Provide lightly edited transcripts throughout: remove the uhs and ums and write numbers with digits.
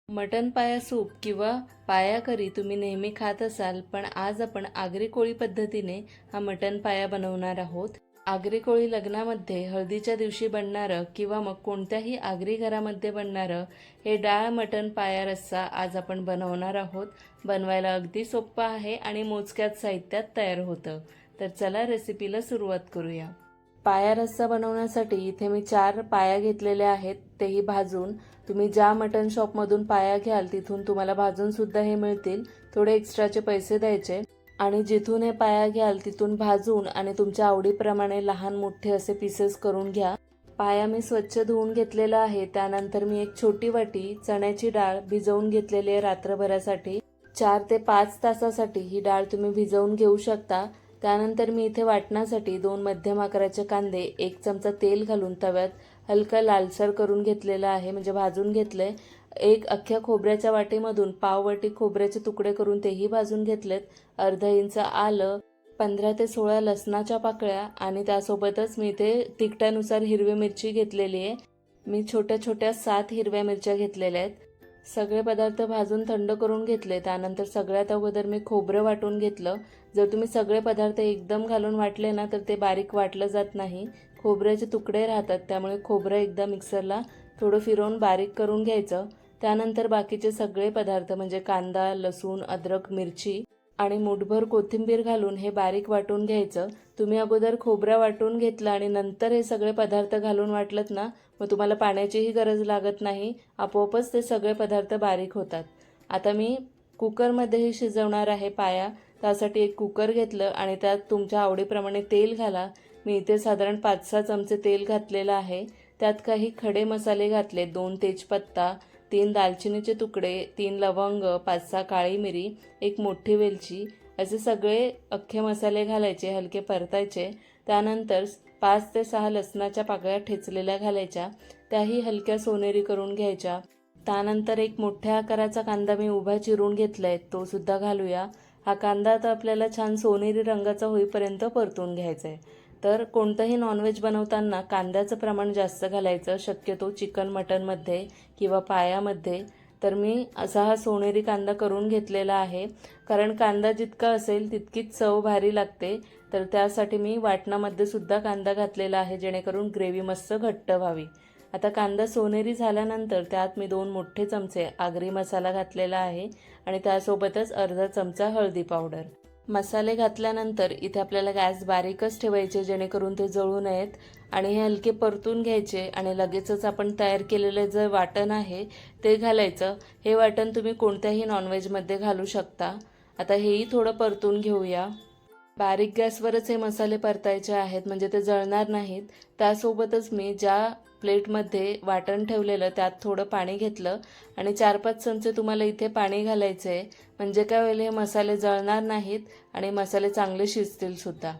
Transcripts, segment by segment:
मटण पाया सूप किंवा पाया करी तुम्ही नेहमी खात असाल, पण आज आपण आगरी कोळी पद्धतीने हा मटण पाया बनवणार आहोत. आगरी कोळी लग्नामध्ये हळदीच्या दिवशी बनणारं किंवा मग कोणत्याही आगरी घरामध्ये बनणारं हे डाळ मटण पाया रस्सा आज आपण बनवणार आहोत. बनवायला अगदी सोपं आहे आणि मोजक्याच साहित्यात तयार होतं. तर चला रेसिपीला सुरुवात करूया. पाया रस्सा बनवण्यासाठी इथे मी 4 पाया घेतलेले आहेत, तेही भाजून. तुम्ही ज्या मटण शॉपमधून पाया घ्याल तिथून तुम्हाला भाजून सुद्धा हे मिळतील. थोडे एक्स्ट्राचे पैसे द्यायचे आणि जिथून हे पाया घ्याल तिथून भाजून आणि तुमच्या आवडीप्रमाणे लहान मोठे असे पीसेस करून घ्या. पाया मी स्वच्छ धुवून घेतलेला आहे. त्यानंतर मी एक छोटी वाटी चण्याची डाळ भिजवून घेतलेली आहे रात्रभरासाठी. 4 ते 5 तासासाठी ही डाळ तुम्ही भिजवून घेऊ शकता. त्यानंतर मी इथे वाटण्यासाठी 2 मध्यम आकाराचे कांदे 1 चमचा तेल घालून तव्यात हलका लालसर करून घेतलेला आहे, म्हणजे भाजून घेतले. एक अख्ख्या खोबऱ्याच्या वाटीमधून पाव वाटी खोबऱ्याचे तुकडे करून तेही भाजून घेतलेत. अर्धा इंच आलं, 15 ते 16 लसणाच्या पाकळ्या आणि त्यासोबतच मी इथे तिखटानुसार हिरवी मिरची घेतलेली आहे. मी छोट्या छोट्या 7 हिरव्या मिरच्या घेतलेल्या आहेत. सगळे पदार्थ भाजून थंड करून घेतले. त्यानंतर सगळ्यात अगोदर मी खोबरं वाटून घेतलं. जर तुम्ही सगळे पदार्थ एकदम घालून वाटले ना तर ते बारीक वाटलं जात नाही. खोबऱ्याचे तुकडे राहतात, त्यामुळे खोबरं एकदा मिक्सरला थोडं फिरवून बारीक करून घ्यायचं. त्यानंतर बाकीचे सगळे पदार्थ म्हणजे कांदा, लसूण, अद्रक, मिरची आणि मूठभर कोथिंबीर घालून हे बारीक वाटून घ्यायचं. तुम्ही अगोदर खोबरं वाटून घेतलं आणि नंतर हे सगळे पदार्थ घालून वाटलत ना, मग तुम्हाला पाण्याचीही गरज लागत नाही. आपोआपच ते सगळे पदार्थ बारीक होतात. आता मी कुकरमध्येही शिजवणार आहे पाया. त्यासाठी एक कुकर घेतलं आणि त्यात तुमच्या आवडीप्रमाणे तेल घाला. मी इथे साधारण 5-6 चमचे तेल घातलेलं आहे. त्यात काही खडे मसाले घातले. 2 तेजपत्ता, 3 दालचिनीचे तुकडे, 3 लवंग, 5-6 काळी मिरी, 1 मोठी वेलची असे सगळे अख्खे मसाले घालायचे, हलके परतायचे. त्यानंतर 5 ते 6 लसणाच्या पाकळ्या ठेचलेल्या घालायच्या, त्याही हलक्या सोनेरी करून घ्यायच्या. त्यानंतर एक मोठ्या आकाराचा कांदा मी उभा चिरून घेतलाय, तो सुद्धा घालूया. हा कांदा आता आपल्याला छान सोनेरी रंगाचा होईपर्यंत परतून घ्यायचा आहे. तर कोणतंही नॉनव्हेज बनवताना कांद्याचं प्रमाण जास्त घालायचं, शक्यतो चिकन मटनमध्ये किंवा पायामध्ये. तर मी असा हा सोनेरी कांदा करून घेतलेला आहे, कारण कांदा जितका असेल तितकीच चव भारी लागते. तर त्यासाठी मी वाटणामध्ये सुद्धा कांदा घातलेला आहे, जेणेकरून ग्रेव्ही मस्त घट्ट व्हावी. आता कांदा सोनेरी झाल्यानंतर त्यात मी 2 मोठे चमचे आगरी मसाला घातलेला आहे आणि त्यासोबतच अर्धा चमचा हळदी पावडर. मसाले घातल्यानंतर इथे आपल्याला गॅस बारीकच ठेवायचे, जेणेकरून ते जळू नयेत आणि हे हलके परतून घ्यायचे. आणि लगेचच आपण तयार केलेलं जे वाटण आहे ते घालायचं. हे वाटण तुम्ही कोणत्याही नॉनव्हेजमध्ये घालू शकता. आता हेही थोडं परतून घेऊया. बारीक गॅसवरच हे मसाले परतायचे आहेत, म्हणजे ते जळणार नाहीत. त्यासोबतच मी ज्या प्लेटमध्ये वाटण ठेवलेलं त्यात थोडं पाणी घेतलं आणि 4-5 चमचे तुम्हाला इथे पाणी घालायचं आहे, म्हणजे काय होईल, हे मसाले जळणार नाहीत आणि मसाले चांगले शिजतील सुद्धा.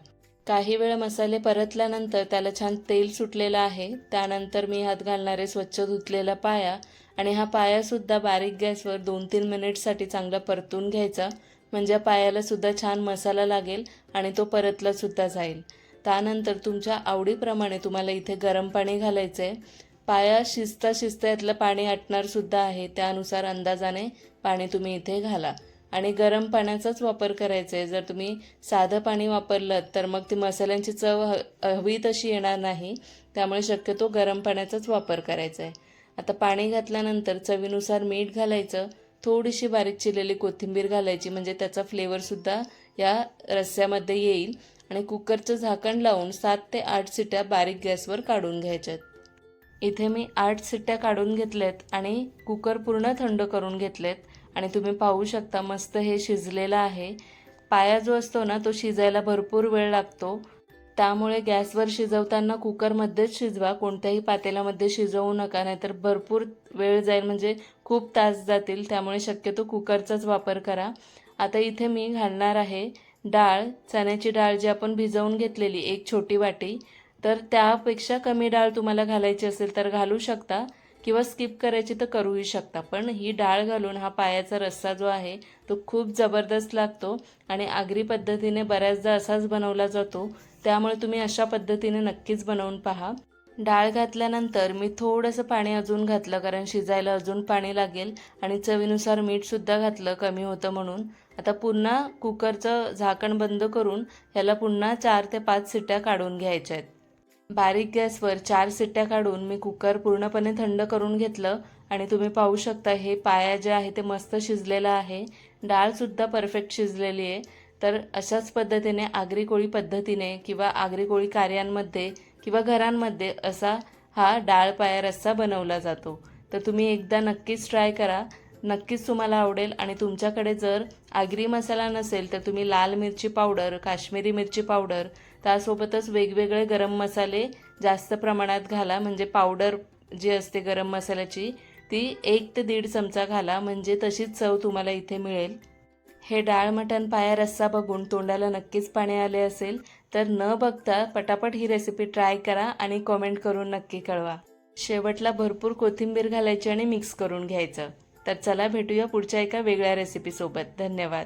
काही वेळ मसाले परतल्यानंतर त्याला छान तेल सुटलेलं आहे. त्यानंतर मी हात घालणारे स्वच्छ धुतलेला पाया आणि हा पायासुद्धा बारीक गॅसवर 2-3 मिनिटसाठी चांगला परतून घ्यायचा, म्हणजे पायाला सुद्धा छान मसाला लागेल आणि तो परतला सुद्धा जाईल. त्यानंतर तुमच्या आवडीप्रमाणे तुम्हाला इथे गरम पाणी घालायचं आहे. पाया शिजता शिजता यातलं पाणी आटणार सुद्धा आहे, त्यानुसार अंदाजाने पाणी तुम्ही इथे घाला आणि गरम पाण्याचाच वापर करायचा आहे. जर तुम्ही साधं पाणी वापरलं तर मग ती मसाल्यांची चव हवी तशी येणार नाही, त्यामुळे शक्यतो गरम पाण्याचाच वापर करायचा आहे. आता पाणी घातल्यानंतर चवीनुसार मीठ घालायचं, थोडीशी बारीक चिरलेली कोथिंबीर घालायची, म्हणजे त्याचा फ्लेवरसुद्धा या रस्स्यामध्ये येईल. आणि कुकरचं झाकण लावून 7 ते 8 शिट्ट्या बारीक गॅसवर काढून घ्यायच्यात. इथे मी 8 शिट्ट्या काढून घेतल्यात आणि कुकर पूर्ण थंड करून घेतलेत आणि तुम्ही पाहू शकता मस्त हे शिजलेलं आहे. पाया जो असतो ना तो शिजायला भरपूर वेळ लागतो, त्यामुळे गॅसवर शिजवताना कुकरमध्येच शिजवा, कोणत्याही पातेल्यामध्ये शिजवू नका, नाहीतर भरपूर वेळ जाईल, म्हणजे खूप तास जातील. त्यामुळे शक्यतो कुकरचाच वापर करा. आता इथे मी घालणार आहे डाळ, चण्याची डाळ जी आपण भिजवून घेतलेली 1 छोटी वाटी. तर त्यापेक्षा कमी डाळ तुम्हाला घालायची असेल तर घालू शकता किंवा स्किप करायची तर करूही शकता. पण ही डाळ घालून हा पायाचा रस्सा जो आहे तो खूप जबरदस्त लागतो आणि आगरी पद्धतीने बऱ्याचदा असाच बनवला जातो. त्यामुळे तुम्ही अशा पद्धतीने नक्कीच बनवून पहा. डाळ घातल्यानंतर मी थोडंसं पाणी अजून घातलं, कारण शिजायला अजून पाणी लागेल आणि चवीनुसार मीठसुद्धा घातलं, कमी होतं म्हणून. आता पुन्हा कुकरचं झाकण बंद करून ह्याला पुन्हा 4 ते 5 शिट्ट्या काढून घ्यायच्या आहेत. बारीक गॅसवर 4 शिट्ट्या काढून मी कुकर पूर्णपणे थंड करून घेतलं आणि तुम्ही पाहू शकता हे पाया जे आहे ते मस्त शिजलेलं आहे. डाळसुद्धा परफेक्ट शिजलेली आहे. तर अशाच पद्धतीने आगरी कोळी पद्धतीने किंवा आगरी कोळी कार्यांमध्ये किंवा घरांमध्ये असा हा डाळ पाया रस्सा बनवला जातो. तर तुम्ही एकदा नक्कीच ट्राय करा. नक्कीच तुम्हाला आवडेल. आणि तुमच्याकडे जर आगरी मसाला नसेल तर तुम्ही लाल मिरची पावडर, काश्मीरी मिरची पावडर, त्यासोबतच वेगवेगळे गरम मसाले जास्त प्रमाणात घाला. म्हणजे पावडर जी असते गरम मसाल्याची ती 1 ते 1.5 चमचा घाला, म्हणजे तशीच चव तुम्हाला इथे मिळेल. हे डाळ मटण पाया रस्सा बघून तोंडाला नक्कीच पाणी आले असेल. तर न बघता पटापट ही रेसिपी ट्राय करा आणि कॉमेंट करून नक्की कळवा. शेवटला भरपूर कोथिंबीर घालायची आणि मिक्स करून घ्यायचं. तर चला भेटूया पुढच्या एका वेगळ्या रेसिपीसोबत. धन्यवाद.